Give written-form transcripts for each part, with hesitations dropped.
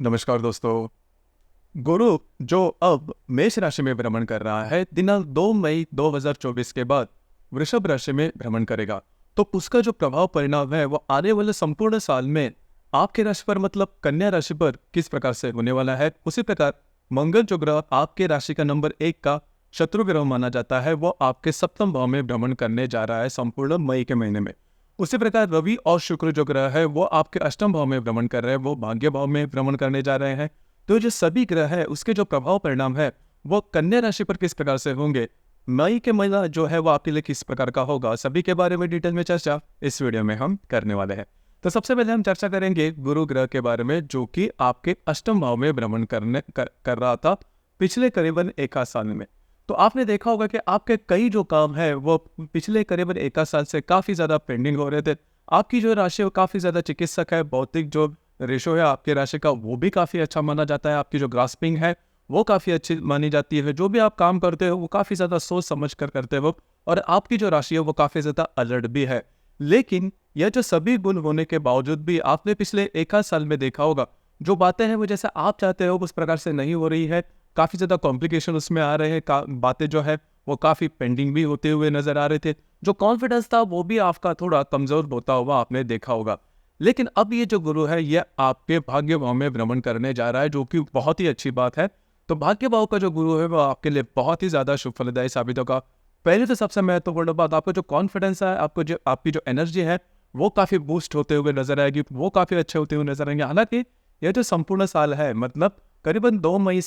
नमस्कार दोस्तों। गुरु जो अब मेष राशि में भ्रमण कर रहा है दिनांक 2 मई 2024 के बाद वृषभ राशि में भ्रमण करेगा। तो उसका जो प्रभाव परिणाम है वो आने वाले संपूर्ण साल में आपके राशि पर मतलब कन्या राशि पर किस प्रकार से होने वाला है। उसी प्रकार मंगल जो ग्रह आपके राशि का नंबर 1 का शत्रु ग्रह माना जाता है वो आपके सप्तम भाव में भ्रमण करने जा रहा है संपूर्ण मई के महीने में। उसी प्रकार रवि और शुक्र जो ग्रह है वो आपके अष्टम भाव में भ्रमण कर रहे हैं, वो भाग्य भाव में भ्रमण करने जा रहे हैं। तो जो सभी ग्रह है उसके जो प्रभाव परिणाम है वो कन्या राशि पर किस प्रकार से होंगे, मई के महीना जो है वो आपके लिए किस प्रकार का होगा, सभी के बारे में डिटेल में चर्चा इस वीडियो में हम करने वाले हैं। तो सबसे पहले हम चर्चा करेंगे गुरु ग्रह के बारे में जो कि आपके अष्टम भाव में भ्रमण कर रहा था पिछले करीबन एक आध साल में। तो आपने देखा होगा कि आपके कई जो काम है वो पिछले करीबन एक आध साल से काफी ज्यादा पेंडिंग हो रहे थे। आपकी जो राशि है वो काफी ज्यादा चिकित्सक है, भौतिक जो रेशो है आपके राशि का वो भी काफी अच्छा माना जाता है, आपकी जो ग्रास्पिंग है वो काफी अच्छी मानी जाती है, जो भी आप काम करते हो वो काफी ज्यादा सोच समझ कर करते हो और आपकी जो राशि है वो काफी ज्यादा अलर्ट भी है। लेकिन यह जो सभी गुण होने के बावजूद भी आपने पिछले एक आध साल में देखा होगा जो बातें हैं वो जैसे आप चाहते हो उस प्रकार से नहीं हो रही है, काफी ज्यादा कॉम्प्लिकेशन उसमें आ रहे हैं, बातें जो है वो काफी पेंडिंग भी होते हुए नजर आ रहे थे, जो कॉन्फिडेंस था वो भी आपका थोड़ा कमजोर होता हुआ आपने देखा होगा। लेकिन अब ये जो गुरु है ये आपके भाग्य भाव में भ्रमण करने जा रहा है जो कि बहुत ही अच्छी बात है। तो भाग्य भाव का जो गुरु है वो आपके लिए बहुत ही ज्यादा शुभ फलदायी साबित होगा। पहले तो सबसे महत्वपूर्ण बात, आपको जो कॉन्फिडेंस है, आपकी जो एनर्जी है वो काफी बूस्ट होते हुए नजर आएगी, वो काफी अच्छे होते हुए नजर आएंगे। हालांकि यह जो संपूर्ण साल है मतलब करीबन 2 मई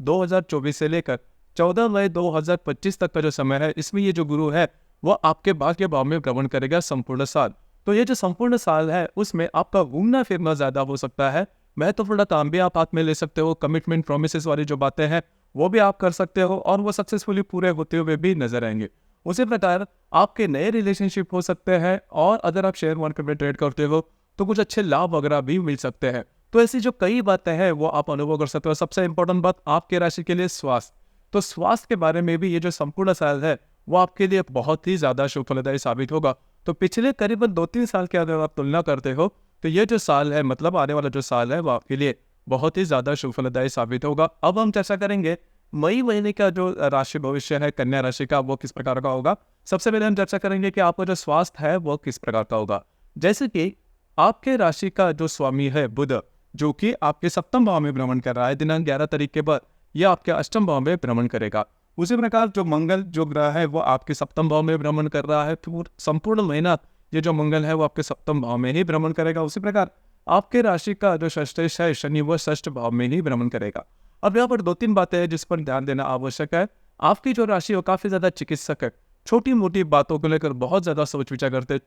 2024 से लेकर 14 मई 2025 तक का जो समय है इसमें ये जो गुरु है वो आपके भाग्य भाव में भ्रमण करेगा संपूर्ण साल। तो ये जो संपूर्ण साल है उसमें आपका घूमना फिरना ज्यादा हो सकता है, महत्वपूर्ण काम भी आप हाथ में ले सकते हो, कमिटमेंट प्रोमिस वाली जो बातें हैं वो भी आप कर सकते हो और वो सक्सेसफुली पूरे होते हुए भी नजर आएंगे। उसी प्रकार आपके नए रिलेशनशिप हो सकते हैं और अगर आप शेयर मार्केट में ट्रेड करते हो तो कुछ अच्छे लाभ वगैरह भी मिल सकते हैं। तो ऐसी जो कई बातें हैं वो आप अनुभव कर सकते हो। सबसे इंपॉर्टेंट बात आपके राशि के लिए स्वास्थ्य, तो स्वास्थ्य के बारे में भी ये जो संपूर्ण साल है वो आपके लिए बहुत ही ज्यादा शुभ फलदायी साबित होगा। तो पिछले करीबन 2-3 साल की अगर आप तुलना करते हो तो ये जो साल है मतलब आने वाला जो साल है वो आपके लिए बहुत ही ज्यादा शुभ फलदायी साबित होगा। अब हम चर्चा करेंगे मई महीने का जो राशि भविष्य है कन्या राशि का वो किस प्रकार का होगा। सबसे पहले हम चर्चा करेंगे कि आपका जो स्वास्थ्य है वो किस प्रकार का होगा। जैसे कि आपके राशि का जो स्वामी है बुध जो कि आपके सप्तम भाव में भ्रमण कर रहा है दिनांक 11 तारीख के बाद यह आपके अष्टम भाव में भ्रमण करेगा। उसी प्रकार जो मंगल जो ग्रह है वो आपके सप्तम भाव में भ्रमण कर रहा है, तो संपूर्ण महीना ये जो मंगल है वो आपके सप्तम भाव में ही भ्रमण करेगा। उसी प्रकार आपके राशि का जो षष्ठेश है शनि वो षष्ठ भाव में ही भ्रमण करेगा। अब यहाँ पर 2-3 बातें हैं जिस पर ध्यान देना आवश्यक है। आपकी जो राशि वो काफी ज्यादा चिकित्सक है, छोटी मोटी बातों को लेकर बहुत ज्यादा सोच विचार करते हैं,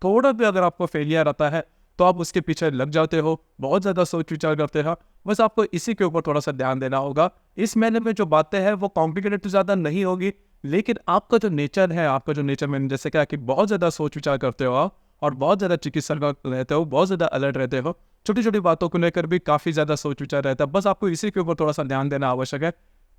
थोड़ा भी अगर आपको फेलियर आता है तो आप उसके पीछे लग जाते हो, बहुत ज्यादा सोच विचार करते हो। बस आपको इसी के ऊपर थोड़ा सा ध्यान देना होगा। इस महीने में जो बातें हैं वो कॉम्प्लिकेटेड तो ज्यादा नहीं होगी, लेकिन आपका जो नेचर है, आपका जो नेचर मैंने जैसे कहा कि बहुत ज्यादा सोच विचार करते हो आप और बहुत ज्यादा चिकित्सक रहते हो, बहुत ज्यादा अलर्ट रहते हो, छोटी छोटी बातों को लेकर भी काफी ज्यादा सोच विचार रहता है। बस आपको इसी के ऊपर थोड़ा सा ध्यान देना आवश्यक है।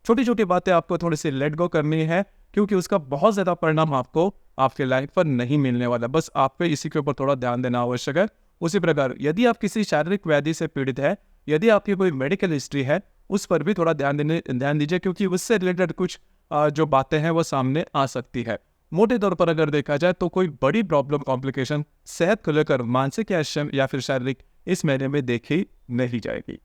छोटी छोटी बातें आपको थोड़ी सी लेट गो करनी है क्योंकि उसका बहुत ज्यादा परिणाम आपको आपके लाइफ पर नहीं मिलने वाला। बस आपको इसी के ऊपर थोड़ा ध्यान देना आवश्यक है। उसी प्रकार यदि आप किसी शारीरिक व्याधि से पीड़ित है, यदि आपकी कोई मेडिकल हिस्ट्री है उस पर भी थोड़ा ध्यान दीजिए क्योंकि उससे रिलेटेड कुछ जो बातें हैं वो सामने आ सकती है। मोटे तौर पर अगर देखा जाए तो कोई बड़ी प्रॉब्लम कॉम्प्लिकेशन सेहत को लेकर मानसिक या फिर शारीरिक इस महीने में देखी नहीं जाएगी।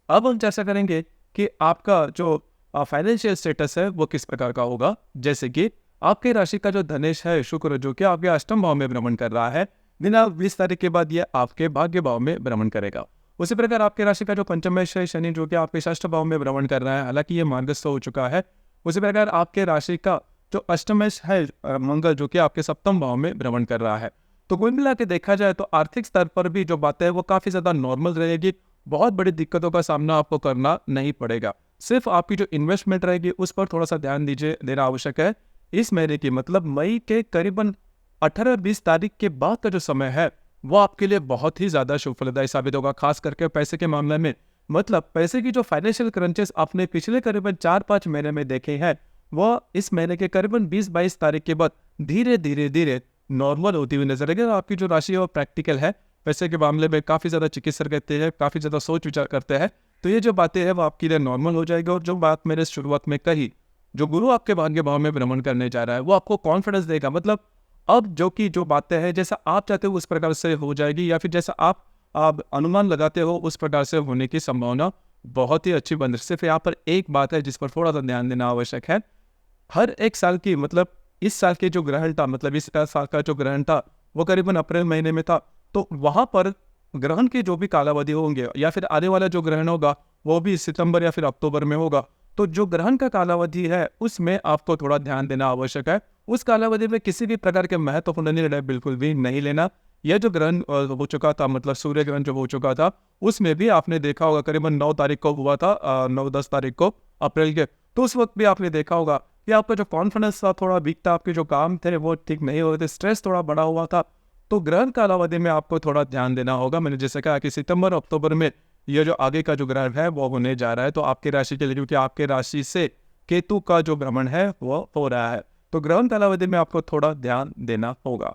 अब हम चर्चा करेंगे कि आपका जो फाइनेंशियल स्टेटस है वो किस प्रकार का होगा। जैसे कि आपके राशि का जो धनेश है शुक्र जो कि आपके अष्टम भाव में भ्रमण कर रहा है दिनांक 20 तारीख के बाद यह आपके भाग्य भाव में भ्रमण करेगा। उसी प्रकार आपके राशि का जो पंचमेश है शनि जो कि आपके षष्ठ भाव में भ्रमण कर रहा है, हालांकि ये मार्गस्थ हो चुका है। उसी प्रकार आपके राशि का जो अष्टमेश है मंगल जो कि आपके सप्तम भाव में भ्रमण कर रहा है। तो कुल मिला के देखा जाए तो आर्थिक स्तर पर भी जो बातें हैं वो काफी ज्यादा नॉर्मल रहेगी, बहुत बड़ी दिक्कतों का सामना आपको करना नहीं पड़ेगा। सिर्फ आपकी जो इन्वेस्टमेंट रहेगी उस पर थोड़ा सा ध्यान देना आवश्यक है। इस महीने की मतलब मई के करीबन 18-20 तारीख के बाद का जो समय है वो आपके लिए बहुत ही ज्यादा शुभ फलदायी साबित होगा, खास करके पैसे के मामले में। मतलब पैसे की जो फाइनेंशियल क्रंचेस आपने पिछले करीबन 4-5 महीने में देखे हैं वो इस महीने के करीबन 20-22 तारीख के बाद धीरे धीरे धीरे नॉर्मल होती हुई नजर आएगी। आपकी जो राशि है वो प्रैक्टिकल है, पैसे के मामले में काफ़ी ज़्यादा चिकित्सक रहते हैं, काफ़ी ज़्यादा सोच विचार करते हैं। तो ये जो बातें हैं वो आपके लिए नॉर्मल हो जाएगी। और जो बात मैंने शुरुआत में कही, जो गुरु आपके भाग्य भाव में भ्रमण करने जा रहा है वो आपको कॉन्फिडेंस देगा। मतलब अब जो बातें हैं जैसा आप चाहते हो उस प्रकार से हो जाएगी, या फिर जैसा आप अनुमान लगाते हो उस प्रकार से होने की संभावना बहुत ही अच्छी बन रही है। सिर्फ यहाँ पर एक बात है जिस पर थोड़ा सा ध्यान देना आवश्यक है। हर एक साल की, मतलब इस साल के जो ग्रहण था, मतलब इस साल का जो ग्रहण था वो करीबन अप्रैल महीने में था। तो वहां पर ग्रहण के जो भी कालावधि होंगे या फिर आने वाला जो ग्रहण होगा वो भी सितंबर या फिर अक्टूबर में होगा। तो जो ग्रहण का कालावधि है उसमें आपको थोड़ा ध्यान देना आवश्यक है। उस कालावधि में किसी भी प्रकार के महत्वपूर्ण निर्णय बिल्कुल भी नहीं लेना। यह जो ग्रहण हो चुका था, मतलब सूर्य ग्रहण जो हो चुका था, उसमें भी आपने देखा होगा करीबन 9 तारीख को हुआ था, 9-10 तारीख को अप्रैल के। तो उस वक्त भी आपने देखा होगा कि आपका जो कॉन्फिडेंस था थोड़ा वीक था, आपके जो काम थे वो ठीक नहीं हो रहे थे, स्ट्रेस थोड़ा बढ़ा हुआ था। तो ग्रहण कालावधि में आपको थोड़ा ध्यान देना होगा। मैंने जैसे कहा कि सितंबर अक्टूबर में ये जो आगे का जो ग्रहण है वो होने जा रहा है, तो आपकी राशि के लिए, क्योंकि आपके राशि से केतु का जो भ्रमण है वो हो रहा है, तो ग्रहण कालावधि में आपको थोड़ा ध्यान देना होगा।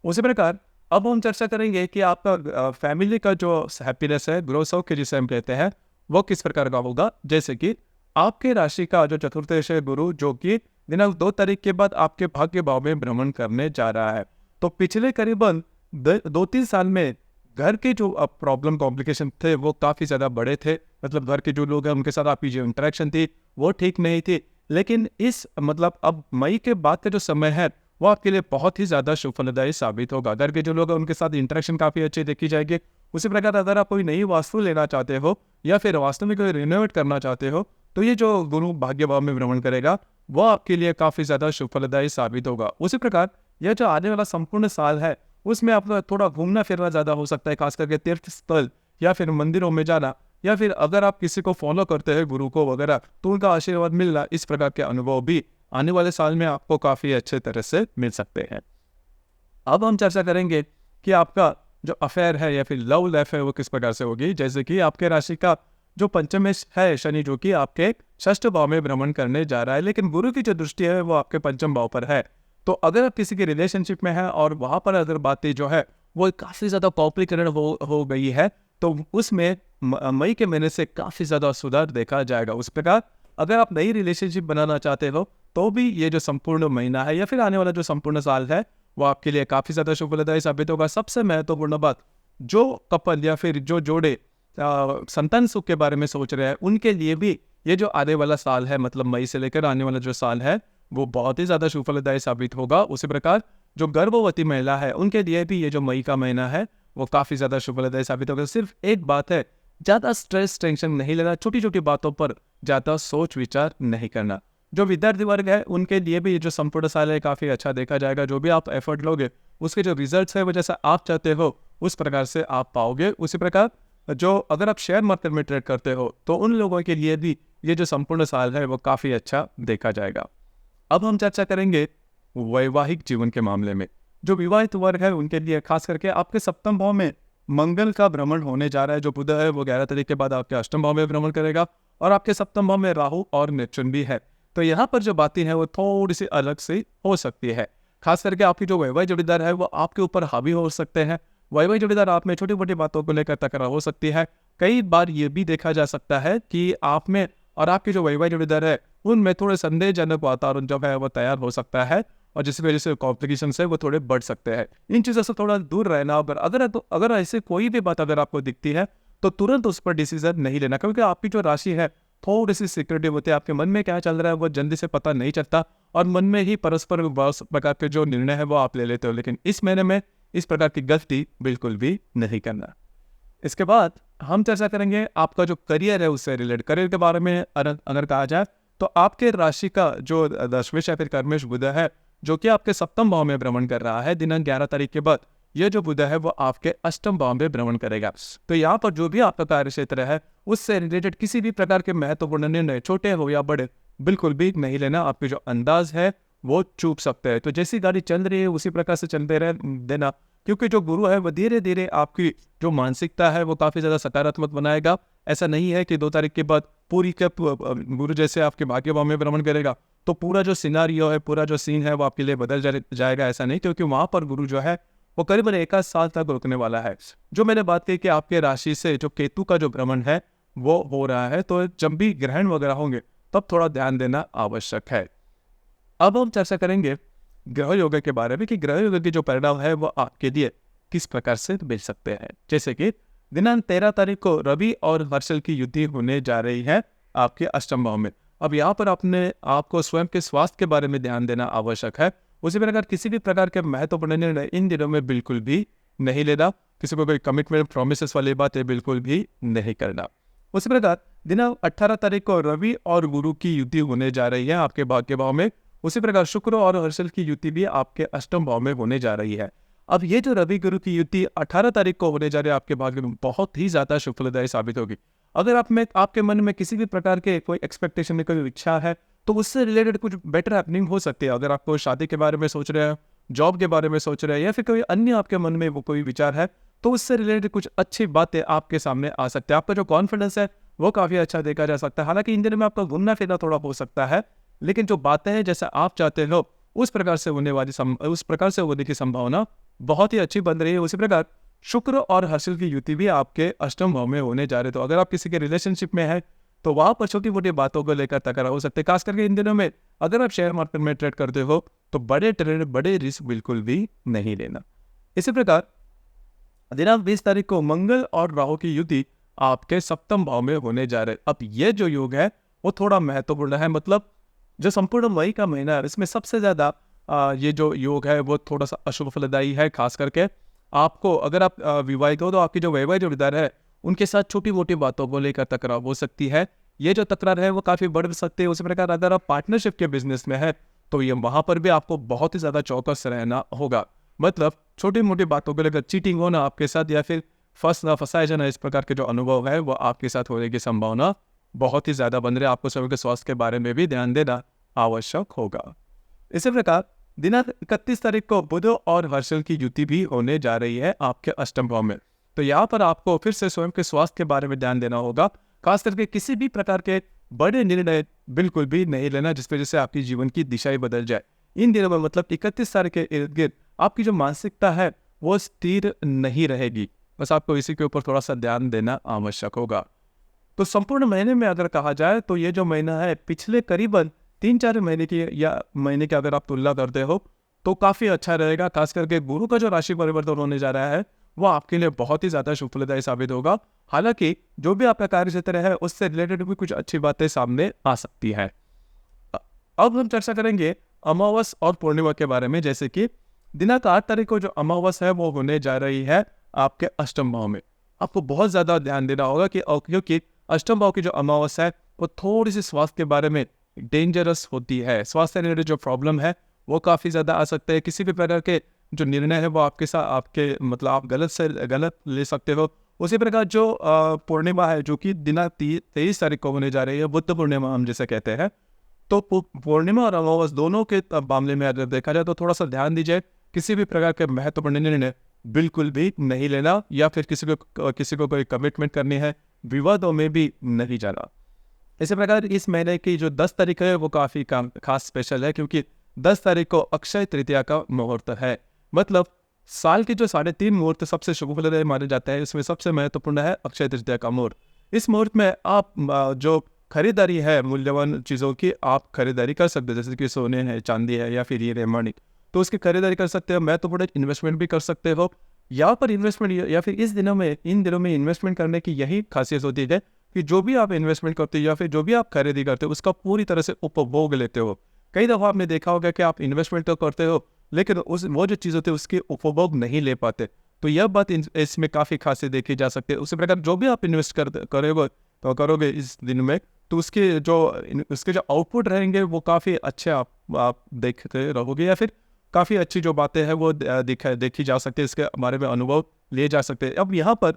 उसी प्रकार अब हम चर्चा करेंगे कि आपका फैमिली का जो हैप्पीनेस है, गृह सौख्य जिसे हम कहते हैं, वो किस प्रकार का होगा। जैसे कि आपके राशि का जो चतुर्थेश गुरु, जो कि दिनांक 2 तारीख के बाद आपके भाग्य भाव में भ्रमण करने जा रहा है। तो पिछले करीबन 2-3 साल में घर के जो प्रॉब्लम कॉम्प्लिकेशन थे वो काफ़ी ज़्यादा बड़े थे। मतलब घर के जो लोग हैं उनके साथ आपकी जो इंटरेक्शन थी वो ठीक नहीं थी। लेकिन इस मतलब अब मई के बाद का जो समय है वो आपके लिए बहुत ही ज़्यादा शुभ फलदायी साबित होगा। घर के जो लोग हैं उनके साथ इंटरेक्शन काफ़ी अच्छी देखी जाएगी। उसी प्रकार अगर आप कोई नई वास्तु लेना चाहते हो या फिर वास्तु में कोई रिनोवेट करना चाहते हो, तो ये जो गुरु भाग्य भाव में भ्रमण करेगा वो आपके लिए काफ़ी ज़्यादा शुभ फलदायी साबित होगा। उसी प्रकार यह जो आने वाला संपूर्ण साल है उसमें आपका थोड़ा घूमना फिरना ज़्यादा हो सकता है, खास करके तीर्थ स्थल या फिर मंदिरों में जाना, या फिर अगर आप किसी को फॉलो करते हैं गुरु को वगैरह, तो उनका आशीर्वाद मिलना, इस प्रकार के अनुभव भी आने वाले साल में आपको काफ़ी अच्छे तरह से मिल सकते हैं। अब हम चर्चा करेंगे कि आपका जो अफेयर है या फिर लव लाइफ है वो किस प्रकार से होगी। जैसे कि आपके राशि का जो पंचमेश है शनि, जो कि आपके षष्ठ भाव में भ्रमण करने जा रहा है, लेकिन गुरु की जो दृष्टि है वो आपके पंचम भाव पर है। तो अगर आप किसी के रिलेशनशिप में हैं और वहां पर अगर बातें जो है वो काफ़ी ज़्यादा कॉम्प्लिकेटेड हो गई है, तो उसमें मई के महीने से काफ़ी ज़्यादा सुधार देखा जाएगा। उस प्रकार अगर आप नई रिलेशनशिप बनाना चाहते हो तो भी ये जो संपूर्ण महीना है या फिर आने वाला जो संपूर्ण साल है वो आपके लिए काफ़ी ज़्यादा शुभ फलदायी साबित होगा। सबसे महत्वपूर्ण बात, जो कपल या फिर जो जोड़े संतान सुख के बारे में सोच रहे हैं उनके लिए भी ये जो आने वाला साल है, मतलब मई से लेकर आने वाला जो साल है वो बहुत ही ज़्यादा शुभ फलदायी साबित होगा। उसी प्रकार जो गर्भवती महिला है उनके लिए भी ये जो मई का महीना है वो काफ़ी ज़्यादा शुभ फलदायी साबित होगा। सिर्फ एक बात है, ज़्यादा स्ट्रेस टेंशन नहीं लेना, छोटी छोटी बातों पर ज़्यादा सोच विचार नहीं करना। जो विद्यार्थी वर्ग है उनके लिए भी ये जो संपूर्ण साल है काफ़ी अच्छा देखा जाएगा। जो भी आप एफर्ट लोगे उसके जो रिजल्ट्स है वो जैसा आप चाहते हो उस प्रकार से आप पाओगे। उसी प्रकार जो अगर आप शेयर मार्केट में ट्रेड करते हो तो उन लोगों के लिए भी ये जो संपूर्ण साल है वो काफ़ी अच्छा देखा जाएगा। अब हम चर्चा करेंगे वैवाहिक जीवन के मामले में। जो विवाहित वर्ग है उनके लिए खास करके आपके सप्तम भाव में मंगल का भ्रमण होने जा रहा है। जो बुध है वो 11 तारीख के बाद आपके अष्टम भाव में भ्रमण करेगा और आपके सप्तम भाव में राहु और नेपच्यून भी है। तो यहाँ पर जो बातें हैं वो थोड़ी सी अलग सी हो सकती है। खास करके आपकी जो वैवाहिक जोड़ीदार है वो आपके ऊपर हावी हो सकते हैं। वैवाहिक जोड़ीदार आप में छोटी मोटी बातों को लेकर तकरार हो सकती है। कई बार ये भी देखा जा सकता है कि आप में और आपके जो वैवाहिक जोड़ीदार है उनमें थोड़े संदेहजनक वातावरण जो है वो तैयार हो सकता है और जिसकी वजह से कॉम्प्लिकेशन है वो थोड़े बढ़ सकते हैं। इन चीज़ों से थोड़ा दूर रहना। अगर ऐसे कोई भी बात अगर आपको दिखती है तो तुरंत उस पर डिसीजन नहीं लेना, क्योंकि आपकी जो राशि है थोड़ी सी सिक्योरिटी होती है। आपके मन में क्या चल रहा है वो जल्दी से पता नहीं चलता और मन में ही परस्पर बहुत प्रकार के जो निर्णय है वो आप ले लेते हो। लेकिन इस महीने में इस प्रकार की गलती बिल्कुल भी नहीं करना। इसके बाद हम चर्चा करेंगे आपका जो करियर है उससे रिलेटेड। करियर के बारे में अगर कहा जाए तो आपके राशि का जो दशमेश या फिर कर्मेश बुध है जो कि आपके सप्तम भाव में भ्रमण कर रहा है दिनांक 11 तारीख के बाद, ये जो बुध है वो आपके अष्टम भाव में भ्रमण करेगा। तो यहाँ पर जो भी आपका कार्य क्षेत्र है उससे रिलेटेड किसी भी प्रकार के महत्वपूर्ण निर्णय छोटे हो या बड़े बिल्कुल भी नहीं लेना। आपके जो अंदाज है वो चूक सकते हैं। तो जैसी गाड़ी चल रही है उसी प्रकार से चलते रह देना, क्योंकि जो गुरु है वो धीरे धीरे आपकी जो मानसिकता है वो काफ़ी ज़्यादा सकारात्मक बनाएगा। ऐसा नहीं है कि 2 तारीख के बाद पूरी के गुरु जैसे आपके भाग्य भाव में भ्रमण करेगा तो पूरा जो सिनारियो है, पूरा जो सीन है वो आपके लिए बदल जाएगा, ऐसा नहीं। क्योंकि वहाँ पर गुरु जो है वो करीबन 1 साल तक रुकने वाला है। जो मैंने बात की कि आपके राशि से जो केतु का जो भ्रमण है वो हो रहा है, तो जब भी ग्रहण वगैरह होंगे तब थोड़ा ध्यान देना आवश्यक है। अब हम चर्चा करेंगे ग्रह योग के बारे में कि ग्रह योग के जो परिणाम है वो आपके लिए किस प्रकार से मिल सकते हैं। जैसे कि दिनांक 13 तारीख को रवि और हर्षल की युति होने जा रही है आपके अष्टम भाव में। अब यहाँ पर आपको स्वयं के स्वास्थ्य के बारे में ध्यान देना आवश्यक है। उसी प्रकार किसी भी प्रकार के महत्वपूर्ण निर्णय इन दिनों में बिल्कुल भी नहीं लेना। किसी को कोई कमिटमेंट प्रोमिस वाली बातें बिल्कुल भी नहीं करना। उसी प्रकार दिनांक 18 तारीख को रवि और गुरु की युति होने जा रही है आपके भाग्य भाव में। उसी प्रकार शुक्र और हर्षल की युति भी आपके अष्टम भाव में होने जा रही है। अब ये जो रवि गुरु की युति 18 तारीख को होने जा रही है आपके भाग्य में, बहुत ही ज्यादा शुभफलदायी साबित होगी। अगर आपके मन में किसी भी प्रकार के कोई एक्सपेक्टेशन में कोई इच्छा है तो उससे रिलेटेड कुछ बेटर हैपनिंग हो सकती है। अगर आपको शादी के बारे में सोच रहे हैं, जॉब के बारे में सोच रहे हैं, या फिर कोई अन्य आपके मन में वो कोई विचार है, तो उससे रिलेटेड कुछ अच्छी बातें आपके सामने आ सकती है। आपका जो कॉन्फिडेंस है वो काफी अच्छा देखा जा सकता है। हालांकि इन दिनों में आपका घूमना फिरना थोड़ा हो सकता है, लेकिन जो बातें हैं जैसे आप चाहते हो उस प्रकार से होने की संभावना बहुत ही अच्छी बन रही है। उसी प्रकार शुक्र और हर्षल की युति भी आपके अष्टम भाव में होने जा रहे हैं। तो अगर आप किसी के रिलेशनशिप में है तो वहां पर छोटी मोटी बातों को लेकर तकरार हो सकते हैं। खास करके इन दिनों में अगर आप शेयर मार्केट में ट्रेड करते हो तो बड़े रिस्क बिल्कुल भी नहीं लेना। इसी प्रकार दिनांक 20 तारीख को मंगल और राहु की युति आपके सप्तम भाव में होने जा रहे हैं। अब ये जो योग है वो थोड़ा महत्वपूर्ण है। मतलब जो संपूर्ण मई का महीना है इसमें सबसे ज्यादा ये जो योग है वो थोड़ा सा अशुभ फलदायी है। खास करके आपको अगर आप विवाहित हो तो आपकी जो वैवाहिक जोड़ीदार है उनके साथ छोटी मोटी बातों को लेकर तकरार हो सकती है। ये जो तकरार है वो काफी बढ़ सकती है। उसी प्रकार अगर आप पार्टनरशिप के बिजनेस में है तो ये वहां पर भी आपको बहुत ही ज्यादा चौकस रहना होगा। मतलब छोटी मोटी बातों को लेकर चीटिंग होना आपके साथ या फिर फंसाया जाना, इस प्रकार के जो अनुभव है वो आपके साथ होने की संभावना बहुत ही ज्यादा बन रही है। आपको स्वयं के स्वास्थ्य के बारे में भी ध्यान देना आवश्यक होगा। इसी प्रकार दिनांक 31 तारीख को बुध और हर्षल की युति भी होने जा रही है आपके अष्टम भाव में। तो यहाँ पर आपको फिर से स्वयं के स्वास्थ्य के बारे में ध्यान देना होगा। खास करके किसी भी प्रकार के बड़े निर्णय बिल्कुल भी नहीं लेना जिस वजह से आपकी जीवन की दिशा ही बदल जाए। इन दिनों में मतलब 31 तारीख के इर्द गिर्द आपकी जो मानसिकता है वो स्थिर नहीं रहेगी। बस आपको इसी के ऊपर थोड़ा सा ध्यान देना आवश्यक होगा। तो संपूर्ण महीने में अगर कहा जाए तो ये जो महीना है पिछले करीबन 3-4 महीने की अगर आप तुलना करते हो तो काफी अच्छा रहेगा। खास करके गुरु का जो राशि परिवर्तन होने जा रहा है वो आपके लिए बहुत ही ज्यादा शुभफलदायी साबित होगा। हालांकि जो भी आपका कार्य क्षेत्र है उससे रिलेटेड भी कुछ अच्छी बातें सामने आ सकती है। अब हम चर्चा करेंगे अमावस और पूर्णिमा के बारे में। जैसे कि दिनांक 8 तारीख को जो अमावस है वो होने जा रही है आपके अष्टम भाव में। आपको बहुत ज्यादा ध्यान देना होगा क्योंकि अष्टम भाव की जो अमावस है वो थोड़ी सी स्वास्थ्य के बारे में डेंजरस होती है। स्वास्थ्य रिलेटेड जो प्रॉब्लम है वो काफी ज्यादा आ सकते हैं। किसी भी प्रकार के जो निर्णय है वो आपके मतलब आप गलत ले सकते हो। उसी प्रकार जो पूर्णिमा है जो कि दिनांक 23 तारीख को होने जा रही है, बुद्ध पूर्णिमा हम जिसे कहते हैं, तो पूर्णिमा और अमावस दोनों के मामले में अगर देखा जाए तो थोड़ा सा ध्यान दीजिए। किसी भी प्रकार के महत्वपूर्ण निर्णय बिल्कुल भी नहीं लेना या फिर किसी को कोई कमिटमेंट करनी है, विवादों में भी नहीं जाना। इसी प्रकार इस महीने की जो 10 तारीख है वो काफी खास स्पेशल है क्योंकि 10 तारीख को अक्षय तृतीया का मुहूर्त है। मतलब साल के जो 3.5 मुहूर्त सबसे शुभ फलदायी माने जाते हैं, इसमें सबसे महत्वपूर्ण है अक्षय तृतीया का मुहूर्त। इस मुहूर्त में आप जो खरीदारी है मूल्यवान चीजों की आप खरीदारी कर सकते हैं, जैसे कि सोने है, चांदी है या फिर हीरे माणिक, तो उसकी खरीदारी कर सकते हो। महत्वपूर्ण इन्वेस्टमेंट भी कर सकते हो। यहाँ पर इन्वेस्टमेंट या फिर इन दिनों में इन्वेस्टमेंट करने की यही खासियत होती है कि जो भी आप इन्वेस्टमेंट करते हो या फिर जो भी आप खरीदी करते हो उसका पूरी तरह से उपभोग लेते हो। कई दफा आपने देखा होगा कि आप इन्वेस्टमेंट तो करते हो लेकिन वो जो चीज़ होती है उसके उपभोग नहीं ले पाते। तो यह बात इसमें काफ़ी खासियत देखी जा सकती है। उसी प्रकार जो भी आप इन्वेस्ट करोगे इस दिन में तो उसके जो आउटपुट रहेंगे वो काफ़ी अच्छे आप देखते रहोगे या फिर काफ़ी अच्छी जो बातें हैं वो देखी जा सकती है, इसके बारे में अनुभव लिए जा सकते हैं। अब यहाँ पर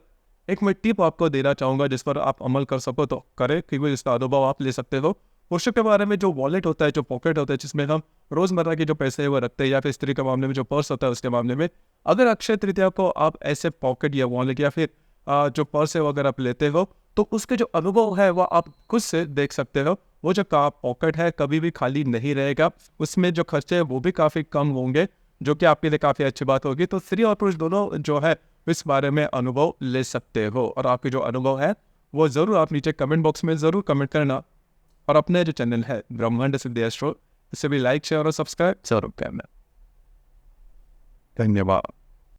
एक मैं टिप आपको देना चाहूँगा जिस पर आप अमल कर सको तो करें, क्योंकि इसका अनुभव आप ले सकते हो। पुरुषों के बारे में जो वॉलेट होता है, जो पॉकेट होता है जिसमें हम रोजमर्रा के जो पैसे है वो रखते हैं, या फिर स्त्री के मामले में जो पर्स होता है उसके मामले में, अगर अक्षय तृतीया को आप ऐसे पॉकेट या वॉलेट या फिर जो पर्स है वो अगर आप लेते हो तो उसके जो अनुभव है वो आप खुद से देख सकते हो। वो जो पॉकेट है कभी भी खाली नहीं रहेगा, उसमें जो खर्चे है वो भी काफ़ी कम होंगे। जो कि आपके लिए काफ़ी अच्छी बात होगी। तो स्त्री और पुरुष दोनों जो है इस बारे में अनुभव ले सकते हो, और आपके जो अनुभव है वो ज़रूर आप नीचे कमेंट बॉक्स में ज़रूर कमेंट करना। और अपने जो चैनल है ब्रह्मांड सिद्धि एस्ट्रो, इसे भी लाइक शेयर और सब्सक्राइब जरूर करना। धन्यवाद।